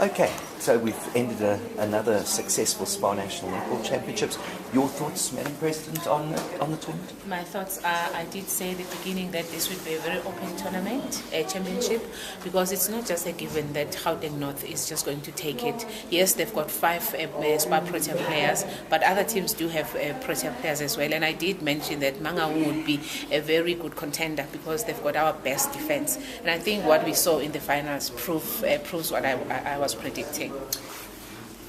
Okay, so we've ended another successful Spa National Netball Championships. Your thoughts, Madam President, on the tournament? My thoughts are, I did say at the beginning that this would be a very open tournament, a championship, because it's not just a given that Gauteng North is just going to take it. Yes, they've got 5 Spa Protea players, but other teams do have Protea players as well. And I did mention that Mangaung would be a very good contender because they've got our best defense. And I think what we saw in the finals proves what I was predicting.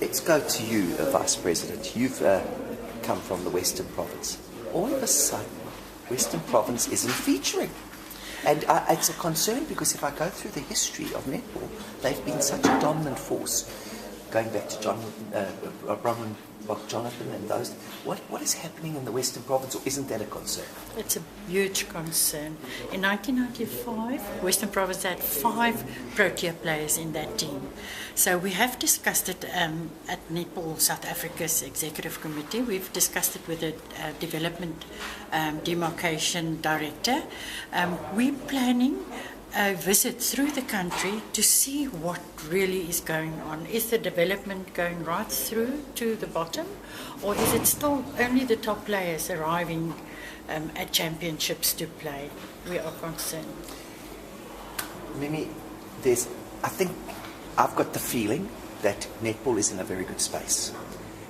Let's go to you, Vice President. You've come from the Western Province. All of a sudden, Western Province isn't featuring. And it's a concern because if I go through the history of netball, they've been such a dominant force. Going back to Bronwyn Jonathan and those, what is happening in the Western Province, or isn't that a concern? It's a huge concern. In 1995, Western Province had 5 Protea players in that team. So we have discussed it at Netball South Africa's Executive Committee. We've discussed it with the Development Demarcation Director. We're planning a visit through the country to see what really is going on. Is the development going right through to the bottom, or is it still only the top players arriving at championships to play? We are concerned. Mimi, I think I've got the feeling that netball is in a very good space.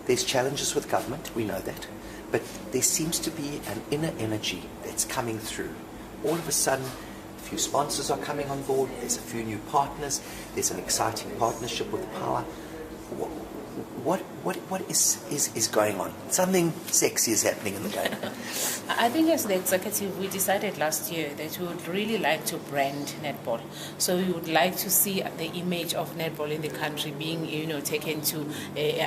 There's challenges with government, we know that, but there seems to be an inner energy that's coming through. All of a sudden, a few sponsors are coming on board, there's a few new partners, there's an exciting partnership with Power. What is going on? Something sexy is happening in the game. I think as the executive, we decided last year that we would really like to brand netball. So we would like to see the image of netball in the country being, taken to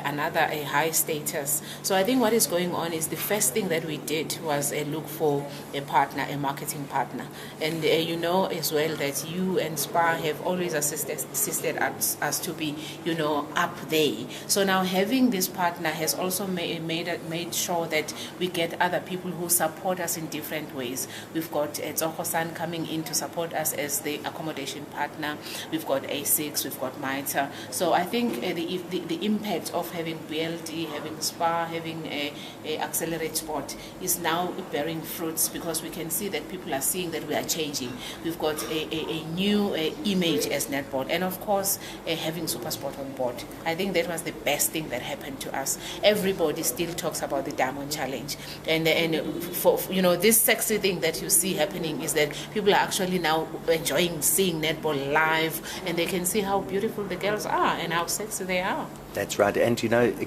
another high status. So I think what is going on is the first thing that we did was look for a partner, a marketing partner. And you know as well that you and SPA have always assisted us to be, up there. So now having this partner has also made sure that we get other people who support us in different ways. We've got Zoho-san coming in to support us as the accommodation partner. We've got A6, we've got MITRE. So I think the impact of having BLD, having SPA, having Accelerate Sport is now bearing fruits because we can see that people are seeing that we are changing. We've got a new image as netball, and of course having SuperSport on board. I think that was the best thing that happened to us. Everybody still talks about the Diamond Challenge, and for this sexy thing that you see happening is that people are actually now enjoying seeing netball live, and they can see how beautiful the girls are and how sexy they are. That's right. And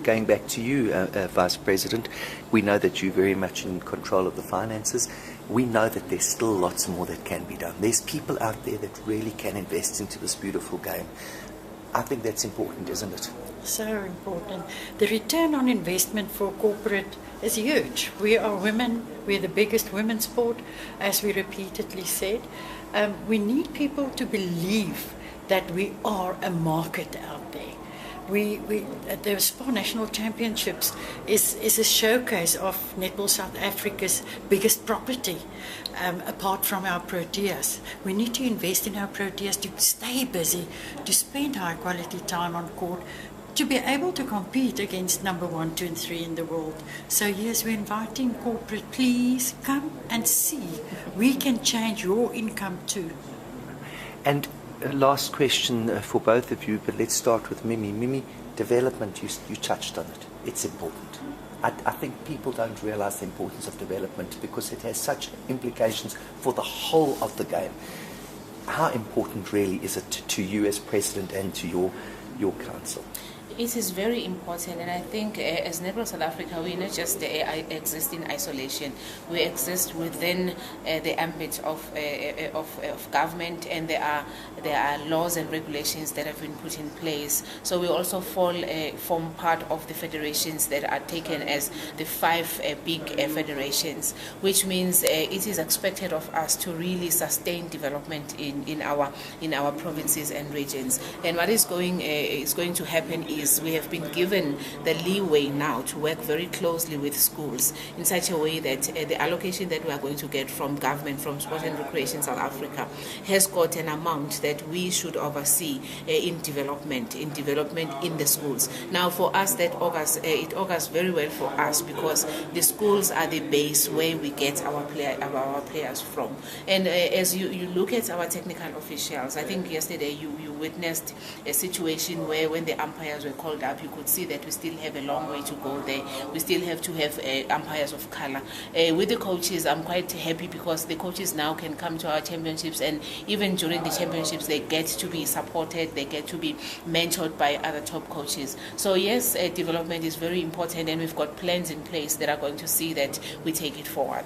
going back to you, Vice President, we know that you're very much in control of the finances. We know that there's still lots more that can be done. There's people out there that really can invest into this beautiful game. I think that's important, isn't it? So important. The return on investment for corporate is huge. We are women. We're the biggest women's sport, as we repeatedly said. We need people to believe that we are a market out there. The Spa National Championships is a showcase of Netball South Africa's biggest property, apart from our Proteas. We need to invest in our Proteas to stay busy, to spend high quality time on court, to be able to compete against number 1, 2, and 3 in the world. So yes, we're inviting corporate, please come and see. We can change your income too. And last question for both of you, but let's start with Mimi. Mimi, development, you touched on it. It's important. I think people don't realize the importance of development because it has such implications for the whole of the game. How important really is it to you as president and to your council? It is very important, and I think as Netball South Africa, we not just exist in isolation. We exist within the ambit of government, and there are laws and regulations that have been put in place. So we also form part of the federations that are taken as the 5 big federations, which means it is expected of us to really sustain development in our provinces and regions. And what is going to happen is coaches, we have been given the leeway now to work very closely with schools in such a way that the allocation that we are going to get from government, from Sport and Recreation South Africa, has got an amount that we should oversee in development in the schools. Now, for us, it augurs very well for us, because the schools are the base where we get our players from. And as you look at our technical officials, I think yesterday you witnessed a situation where when the umpires were called up, you could see that we still have a long way to go there. We still have to have umpires of color. With the coaches, I'm quite happy, because the coaches now can come to our championships, and even during the championships, they get to be supported, they get to be mentored by other top coaches. So yes, development is very important, and we've got plans in place that are going to see that we take it forward.